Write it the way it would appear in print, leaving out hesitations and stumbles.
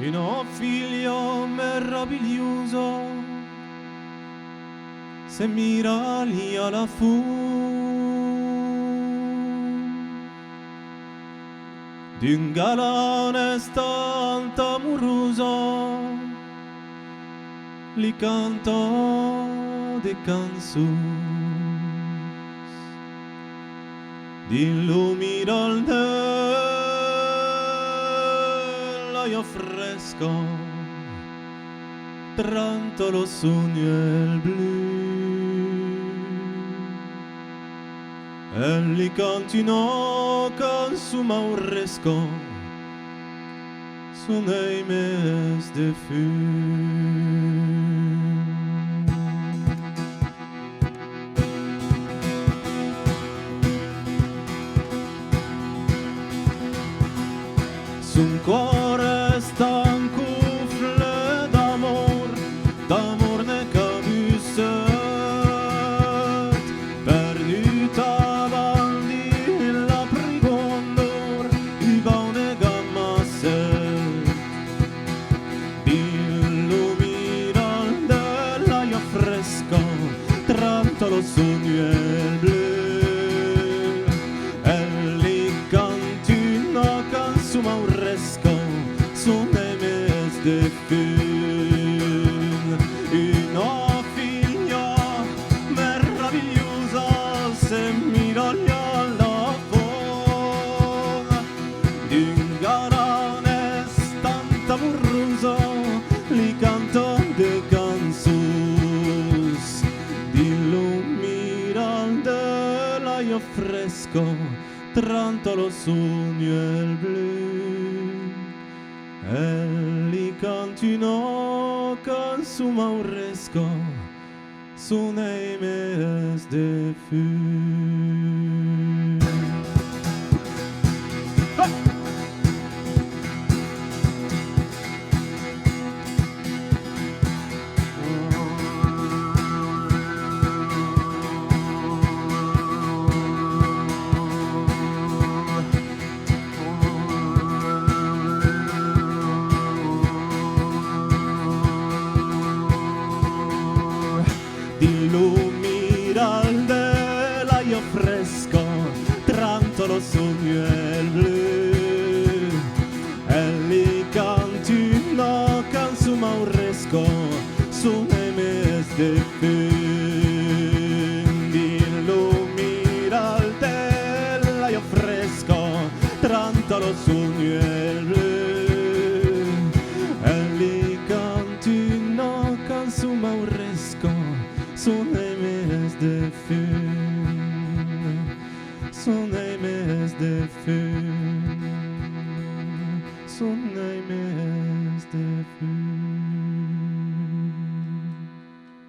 Una figlia meravigliosa se mira lì alla fu di un galane stanta amorosa li canta de canzoni di lo mira al l'aria fresca tranto lo sogno el blu e li canti una canzone mauresca son ei mes de fum. Son cuore stanco fle d'amor ne cabusset, perduta bandi la prigondor, i baune gammasset, illuminan dell'aia fresca, tranto lo sogno el blu. Mauresca son ei mes de fum. Una figlia meravigliosa se mira lì alla fond d'un garane stanta amorosa li canta de canzons d'illumiran dell'aia fresca tranto lo sogno el blu e li canti una canzone mauresca son ei mes de fum. Illumiran dell'aia fresca tranto lo sogno el blu e li canti una canzone mauresca son ei mes de fum. Illumiran dell'aia fresca tranto lo sogno el blu e li canti una canzone mauresca son ei mes de fum, son ei mes de fum, son ei mes de fum.